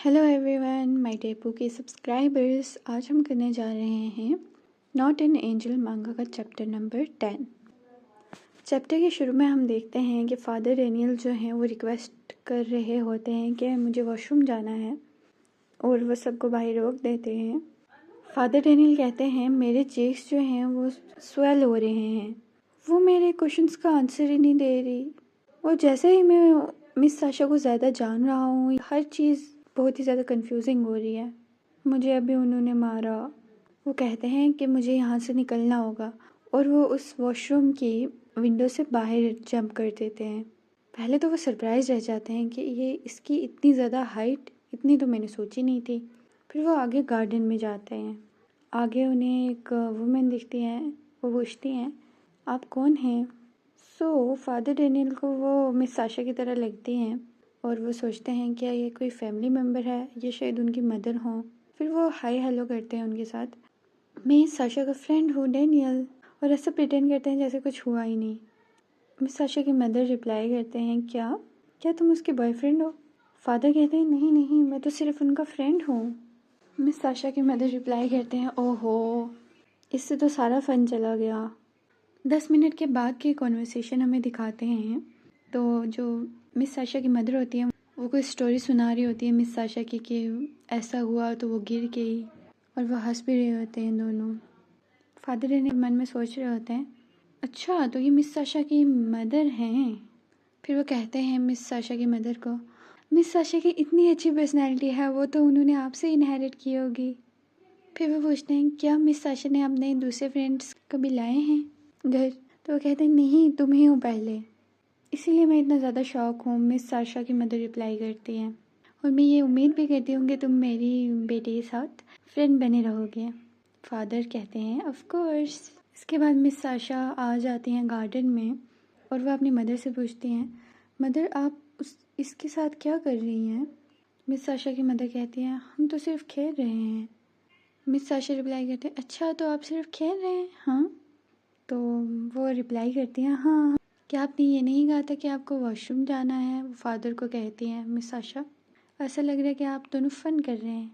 Hello everyone, my डेपू के subscribers. आज हम करने जा रहे हैं नॉट एन एंजल मांगा का चैप्टर नंबर 10। चैप्टर के शुरू में हम देखते हैं कि फादर डेनियल जो हैं वो रिक्वेस्ट कर रहे होते हैं कि मुझे वॉशरूम जाना है, और वो सबको बाहर रोक देते हैं। फादर डेनियल कहते हैं मेरे चीक्स जो हैं वो स्वेल हो रहे हैं, वो मेरे क्वेश्चंस का आंसर ही नहीं दे रही। और जैसे ही मैं मिस साशा को ज़्यादा जान रहा हूँ, हर चीज़ बहुत ही ज़्यादा कंफ्यूजिंग हो रही है। मुझे अभी उन्होंने मारा। वो कहते हैं कि मुझे यहाँ से निकलना होगा, और वो उस वॉशरूम की विंडो से बाहर जंप कर देते हैं। पहले तो वो सरप्राइज रह जाते हैं कि ये इसकी इतनी ज़्यादा हाइट, इतनी तो मैंने सोची नहीं थी। फिर वो आगे गार्डन में जाते हैं। आगे उन्हें एक वुमेन दिखती हैं। वो पूछती हैं आप कौन हैं। सो फादर डेनियल को वो मिस साशा की तरह लगती हैं, और वो सोचते हैं क्या ये कोई फैमिली मेम्बर है, ये शायद उनकी मदर हों। फिर वो हाय हेलो करते हैं उनके साथ। मैं साशा का फ्रेंड हूँ डेनियल, और ऐसा प्रिटेंड करते हैं जैसे कुछ हुआ ही नहीं। मिस साशा की मदर रिप्लाई करते हैं क्या क्या तुम उसके बॉयफ्रेंड हो। फादर कहते हैं नहीं नहीं, मैं तो सिर्फ उनका फ्रेंड हूँ। मिस साशा की मदर रिप्लाई करते हैं ओहो, इससे तो सारा फन चला गया। 10 मिनट के बाद की कॉन्वर्सेशन हमें दिखाते हैं। तो जो मिस साशा की मदर होती है वो कोई स्टोरी सुना रही होती है मिस साशा की कि ऐसा हुआ तो वो गिर गई, और वो हंस भी रहे होते हैं दोनों। फादर ने मन में सोच रहे होते हैं अच्छा तो ये मिस साशा की मदर हैं। फिर वो कहते हैं मिस साशा की मदर को मिस साशा की इतनी अच्छी पर्सनैलिटी है, वो तो उन्होंने आपसे इनहेरिट की होगी। फिर वो पूछते हैं क्या मिस साशा ने अपने दूसरे फ्रेंड्स कभी लाए हैं घर। तो वो कहते हैं नहीं, तुम ही हो पहले, इसीलिए मैं इतना ज़्यादा शौक हूँ। मिस साशा की मदर रिप्लाई करती हैं और मैं ये उम्मीद भी करती हूँ कि तुम मेरी बेटी के साथ फ्रेंड बने रहोगे। फादर कहते हैं ऑफ कोर्स। इसके बाद मिस साशा आ जाती हैं गार्डन में, और वह अपनी मदर से पूछती हैं मदर आप इसके साथ क्या कर रही हैं। मिस साशा की मदर कहती हैं हम तो सिर्फ खेल रहे हैं। मिस साशा रिप्लाई करते हैं अच्छा तो आप सिर्फ खेल रहे हैं। हाँ, तो वो रिप्लाई करती हैं हाँ, क्या आपने ये नहीं कहा था कि आपको वॉशरूम जाना है। वो फादर को कहती हैं मिस साशा ऐसा लग रहा है कि आप दोनों फ़न कर रहे हैं।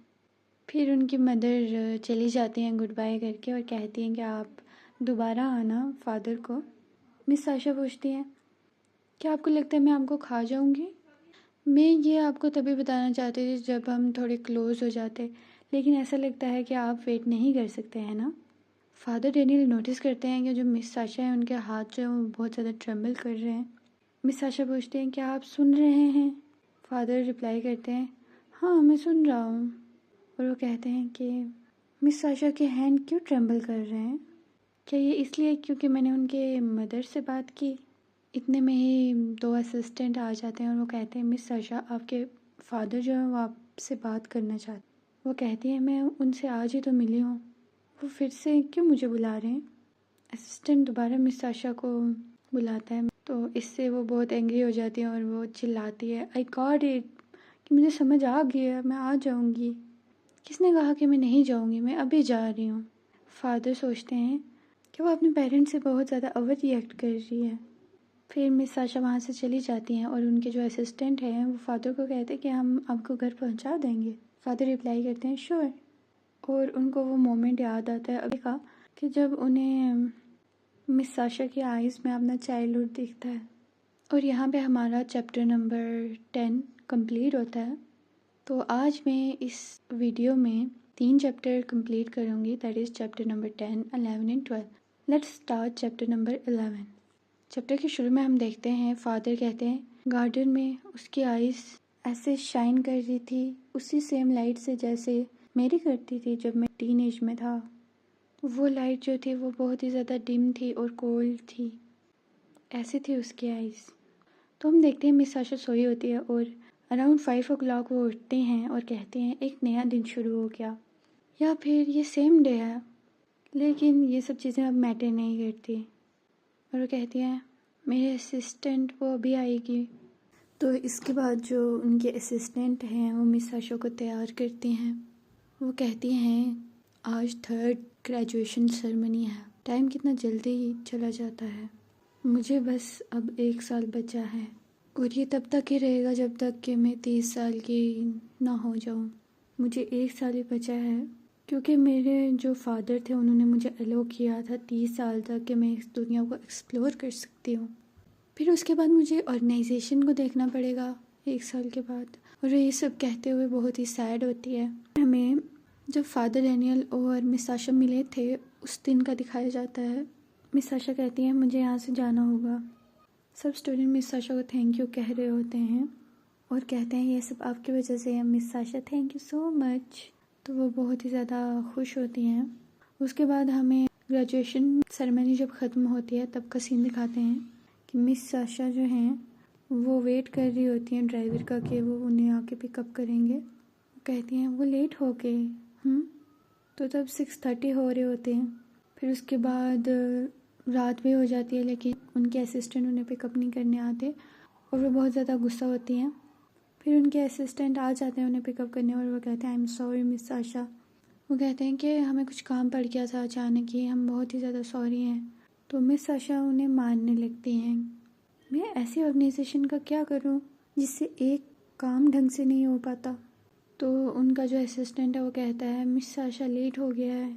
फिर उनकी मदर चली जाती हैं गुड बाय करके, और कहती हैं कि आप दोबारा आना फादर को। मिस साशा पूछती हैं क्या आपको लगता है मैं आपको खा जाऊंगी। मैं ये आपको तभी बताना चाहती थी जब हम थोड़े क्लोज हो जाते, लेकिन ऐसा लगता है कि आप वेट नहीं कर सकते हैं ना। फादर डेनियल नोटिस करते हैं कि जो मिस साशा है उनके हाथ जो हैं वो बहुत ज़्यादा ट्रेम्बल कर रहे हैं। मिस साशा पूछते हैं क्या आप सुन रहे हैं। फादर रिप्लाई करते हैं हाँ मैं सुन रहा हूँ। और वो कहते हैं कि मिस साशा के हैंड क्यों ट्रेम्बल कर रहे हैं, क्या ये इसलिए क्योंकि मैंने उनके मदर से बात की। इतने में ही 2 असिस्टेंट आ जाते हैं और वो कहते हैं मिस साशा आपके फादर जो है वो आपसे बात करना चाहते। वो कहती है मैं उनसे आज ही तो मिली हूँ, वो फिर से क्यों मुझे बुला रहे हैं। असिस्टेंट दोबारा मिस साशा को बुलाता है, तो इससे वो बहुत एंग्री हो जाती है और वो चिल्लाती है आई गॉट इट, कि मुझे समझ आ गया, मैं आ जाऊंगी। किसने कहा कि मैं नहीं जाऊंगी, मैं अभी जा रही हूँ। फादर सोचते हैं कि वो अपने पेरेंट्स से बहुत ज़्यादा ओवर रिएक्ट कर रही है। फिर मिस साशा वहाँ से चली जाती हैं, और उनके जो असिस्टेंट हैं वो फादर को कहते हैं कि हम आपको घर पहुँचा देंगे। फादर रिप्लाई करते हैं श्योर। और उनको वो मोमेंट याद आता है अभी का, कि जब उन्हें मिस साशा की आइज़ में अपना चाइल्डहुड दिखता है। और यहाँ पे हमारा चैप्टर नंबर 10 कंप्लीट होता है। तो आज मैं इस वीडियो में 3 चैप्टर कंप्लीट करूँगी, that is chapter number 10, 11 and 12। Let's start chapter number 11। Chapter के शुरू में हम देखते हैं फादर कहते हैं गार्डन में उसकी आइज़ ऐसे शाइन कर रही थी उसी सेम लाइट से जैसे मेरी करती थी जब मैं टीनेज में था। वो लाइट जो थी वो बहुत ही ज़्यादा डिम थी और कोल्ड थी, ऐसी थी उसकी आइज़। तो हम देखते हैं मिस साशा सोई होती है, और अराउंड 5 o'clock वो उठते हैं और कहते हैं एक नया दिन शुरू हो गया, या फिर ये सेम डे है। लेकिन ये सब चीज़ें अब मैटर नहीं करती, और वो कहती हैं मेरे असिस्टेंट वो अभी आएगी। तो इसके बाद जो उनके असिस्टेंट हैं वो मिस साशा को तैयार करती हैं। वो कहती हैं आज 3rd ग्रेजुएशन सेरेमनी है, टाइम कितना जल्दी चला जाता है, मुझे बस अब 1 साल बचा है, और ये तब तक ही रहेगा जब तक कि मैं 30 साल की ना हो जाऊँ। मुझे 1 साल ही बचा है, क्योंकि मेरे जो फादर थे उन्होंने मुझे अलो किया था 30 साल तक कि मैं इस दुनिया को एक्सप्लोर कर सकती हूँ। फिर उसके बाद मुझे ऑर्गेनाइजेशन को देखना पड़ेगा 1 साल के बाद। और ये सब कहते हुए बहुत ही सैड होती है। हमें जब फादर डैनियल और मिस साशा मिले थे उस दिन का दिखाया जाता है। मिस साशा कहती हैं मुझे यहाँ से जाना होगा। सब स्टूडेंट मिस साशा को थैंक यू कह रहे होते हैं और कहते हैं ये सब आपकी वजह से है miss Sasha, thank you so much. तो वो बहुत ही ज़्यादा खुश होती हैं। उसके बाद हमें ग्रेजुएशन सेरेमनी जब ख़त्म होती है तब का सीन दिखाते हैं कि मिस साशा जो हैं वो वेट कर रही होती हैं ड्राइवर का कि वो उन्हें आके पिकअप करेंगे। वो कहती हैं वो लेट हो गए। तो तब 6:30 हो रहे होते हैं। फिर उसके बाद रात भी हो जाती है, लेकिन उनके असिस्टेंट उन्हें पिकअप नहीं करने आते और वो बहुत ज़्यादा गुस्सा होती हैं। फिर उनके असिस्टेंट आ जाते हैं उन्हें पिकअप करने और वो कहते हैं I am sorry miss Sasha. वो कहते हैं कि हमें कुछ काम पड़ गया था अचानक ही, हम बहुत ही ज़्यादा सॉरी हैं। तो मिस साशा उन्हें मारने लगती हैं। मैं ऐसी ऑर्गेनाइजेशन का क्या करूं जिससे एक काम ढंग से नहीं हो पाता। तो उनका जो असिस्टेंट है वो कहता है मिस साशा लेट हो गया है,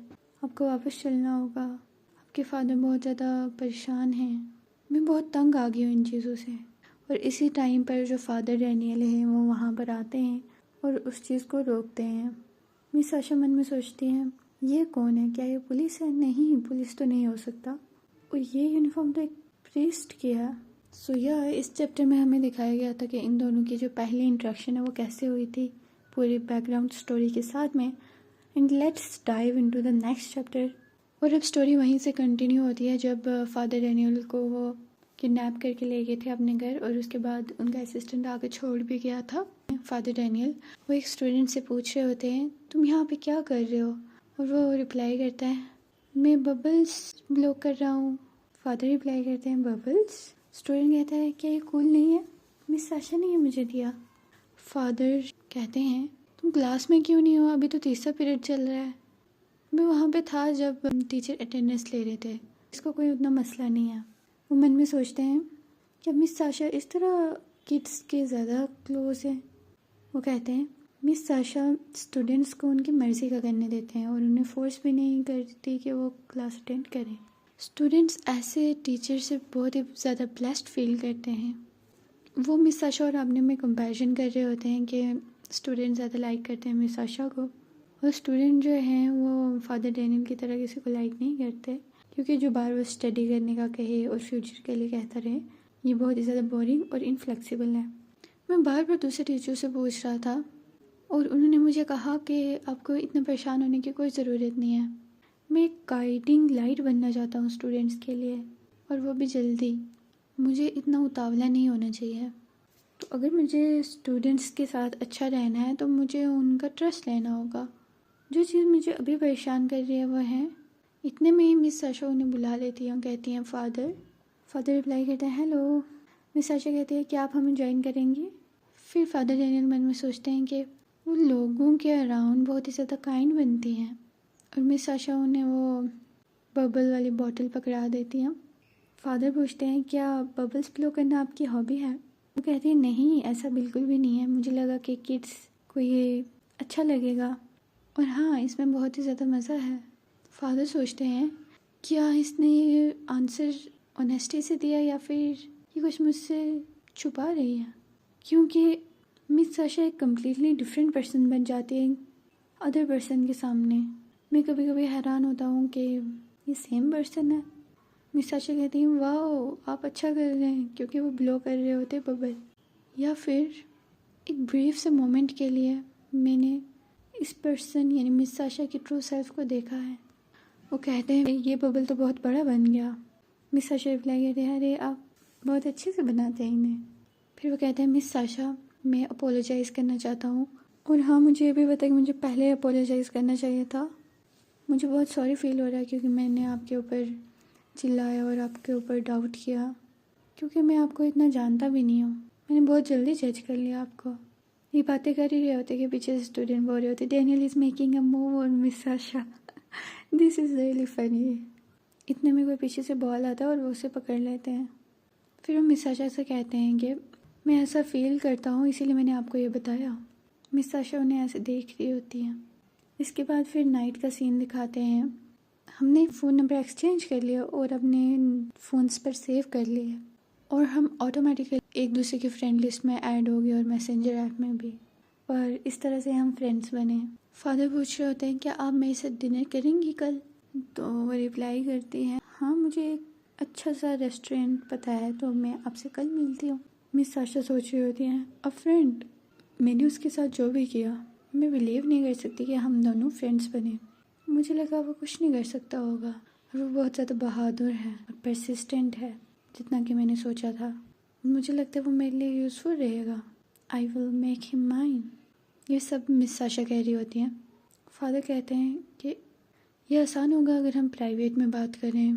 आपको वापस चलना होगा, आपके फादर बहुत ज़्यादा परेशान हैं। मैं बहुत तंग आ गई हूँ इन चीज़ों से। और इसी टाइम पर जो फादर डैनियल हैं वो वहाँ पर आते हैं और उस चीज़ को रोकते हैं। मिस साशा मन में सोचती हैं ये कौन है, क्या ये पुलिस है? नहीं, पुलिस तो नहीं हो सकता, और ये यूनिफॉर्म तो एक प्रीस्ट की है। सो इस चैप्टर में हमें दिखाया गया था कि इन दोनों की जो पहली इंट्रैक्शन है वो कैसे हुई थी पूरी बैकग्राउंड स्टोरी के साथ में। And let's dive into the next chapter. और अब स्टोरी वहीं से कंटिन्यू होती है जब फादर डैनियल को वो किडनैप करके ले गए थे अपने घर और उसके बाद उनका असिस्टेंट आके छोड़ भी गया था। फादर डैनियल वो एक स्टूडेंट से पूछ रहे होते हैं तुम यहाँ पे क्या कर रहे हो, और वो रिप्लाई करता है मैं बबल्स ब्लो कर रहा हूँ। फादर रिप्लाई करते हैं बबल्स? स्टूडेंट कहता है क्या ये कूल नहीं है, मिस साशा ने ये मुझे दिया। फादर कहते हैं तुम क्लास में क्यों नहीं हो, अभी तो तीसरा पीरियड चल रहा है। मैं वहाँ पे था जब टीचर अटेंडेंस ले रहे थे, इसको कोई उतना मसला नहीं है। वो मन में सोचते हैं क्या मिस साशा इस तरह किड्स के ज़्यादा क्लोज है। वो कहते हैं मिस साशा स्टूडेंट्स को उनकी मर्ज़ी का करने देते हैं और उन्हें फोर्स भी नहीं करती कि वो क्लास अटेंड करें। स्टूडेंट्स ऐसे टीचर से बहुत ही ज़्यादा ब्लेस्ड फील करते हैं। वो मिस साशा और अपने में कंपैरिजन कर रहे होते हैं कि स्टूडेंट ज़्यादा लाइक करते हैं मिस साशा को, और स्टूडेंट जो हैं वो फादर डैनियल की तरह किसी को लाइक नहीं करते, क्योंकि जो बार बार स्टडी करने का कहे और फ्यूचर के लिए कहता रहे ये बहुत ही ज़्यादा बोरिंग और इनफ्लेक्सिबल है। मैं बार बार दूसरे टीचर से पूछ रहा था और उन्होंने मुझे कहा कि आपको इतना परेशान होने की कोई ज़रूरत नहीं है। मैं एक गाइडिंग लाइट बनना चाहता हूँ स्टूडेंट्स के लिए, और वो भी जल्दी। मुझे इतना उतावला नहीं होना चाहिए। तो अगर मुझे स्टूडेंट्स के साथ अच्छा रहना है तो मुझे उनका ट्रस्ट लेना होगा। जो चीज़ मुझे अभी परेशान कर रही है वो है। इतने में ही मिस साशा उन्हें बुला लेती हैं, कहती हैं फादर। फादर रिप्लाई करते हैं हेलो। मिस साशा कहती है क्या आप हमें ज्वाइन करेंगी? फिर फादर डैनियल मन में सोचते हैं कि वो लोगों के अराउंड बहुत ही ज़्यादा काइंड बनती हैं, और मिस साशा उन्हें वो बबल वाली बॉटल पकड़ा देती हैं। फादर पूछते हैं क्या बबल्स ब्लो करना आपकी हॉबी है? वो कहती है नहीं, ऐसा बिल्कुल भी नहीं है, मुझे लगा कि किड्स को ये अच्छा लगेगा और हाँ इसमें बहुत ही ज़्यादा मज़ा है। फादर सोचते हैं क्या इसने ये आंसर ऑनेस्टी से दिया या फिर ये कुछ मुझसे छुपा रही है, क्योंकि मिस साशा एक कम्प्लीटली डिफरेंट पर्सन बन जाती है अदर पर्सन के सामने। मैं कभी कभी हैरान होता हूँ कि ये सेम पर्सन है। मिस साशा कहती हैं वाह आप अच्छा कर रहे हैं, क्योंकि वो ब्लो कर रहे होते बबल। या फिर एक ब्रीफ से मोमेंट के लिए मैंने इस पर्सन यानी मिस साशा की ट्रू सेल्फ को देखा है। वो कहते हैं ये बबल तो बहुत बड़ा बन गया। मिस साशा रिप्लाई करते हैं अरे आप बहुत अच्छे से बनाते हैं इन्हें। फिर वो कहते हैं मिस साशा मैं अपोलोजाइज़ करना चाहता हूँ, और हाँ मुझे ये भी पता है कि मुझे पहले अपोलोजाइज़ करना चाहिए था। मुझे बहुत सॉरी फील हो रहा है क्योंकि मैंने आपके ऊपर चिल्लाया और आपके ऊपर डाउट किया, क्योंकि मैं आपको इतना जानता भी नहीं हूँ। मैंने बहुत जल्दी जज कर लिया आपको। ये बातें कर ही रहे होते कि पीछे से स्टूडेंट बोल रहे होते Daniel is making a move on miss Sasha, this is really funny. इतने में कोई पीछे से बॉल आता है और वो उसे पकड़ लेते हैं। फिर वो मिस साशा से कहते हैं कि मैं ऐसा फील करता हूँ इसीलिए मैंने आपको ये बताया। मिस साशा उन्हें ऐसे देख रही होती हैं। इसके बाद फिर नाइट का सीन दिखाते हैं। हमने फ़ोन नंबर एक्सचेंज कर लिया और अपने फ़ोन्स पर सेव कर लिया और हम ऑटोमेटिकली एक दूसरे की फ्रेंड लिस्ट में ऐड हो गए और मैसेंजर ऐप में भी, और इस तरह से हम फ्रेंड्स बने। फादर पूछ रहे होते हैं क्या आप मेरे साथ डिनर करेंगी कल? तो वो रिप्लाई करती हैं हाँ, मुझे एक अच्छा सा रेस्टोरेंट पता है, तो मैं आपसे कल मिलती हूँ। मिस साशा सोच रही होती हैं अ फ्रेंड, मैंने उसके साथ जो भी किया मैं बिलीव नहीं कर सकती कि हम दोनों फ्रेंड्स बने। मुझे लगा वो कुछ नहीं कर सकता होगा, और वो बहुत ज़्यादा बहादुर है और परसिस्टेंट है जितना कि मैंने सोचा था। मुझे लगता है वो मेरे लिए यूज़फुल रहेगा। I will make him mine. ये सब मिस साशा कह रही होती हैं। फादर कहते हैं कि यह आसान होगा अगर हम प्राइवेट में बात करें।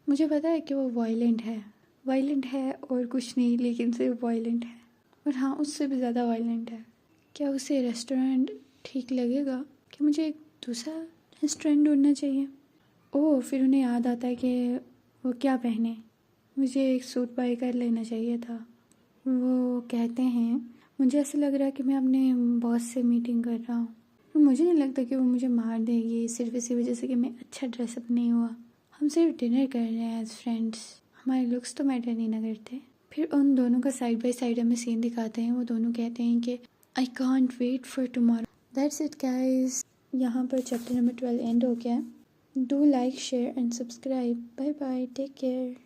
मुझे पता है कि वो वायलेंट है और कुछ नहीं, लेकिन सिर्फ वायलेंट है, और हाँ उससे भी ज़्यादा वायलेंट है। क्या उसे रेस्टोरेंट ठीक लगेगा कि मुझे एक दूसरा रेस्टोरेंट ढूंढना चाहिए? ओह, फिर उन्हें याद आता है कि वो क्या पहने, मुझे एक सूट बाय कर लेना चाहिए था। वो कहते हैं मुझे ऐसा लग रहा है कि मैं अपने बॉस से मीटिंग कर रहा हूँ, और मुझे नहीं लगता कि वो मुझे मार देगी सिर्फ इसी वजह से कि मैं अच्छा ड्रेसअप नहीं हुआ। हम सिर्फ डिनर कर रहे हैं एज फ्रेंड्स, हमारे लुक्स तो मैटर नहीं ना करते। फिर उन दोनों का साइड बाय साइड हमें सीन दिखाते हैं। वो दोनों कहते हैं कि I can't wait for tomorrow. That's it guys, यहाँ पर चैप्टर नंबर 12 एंड हो गया। Do like share and subscribe. Bye bye, take care.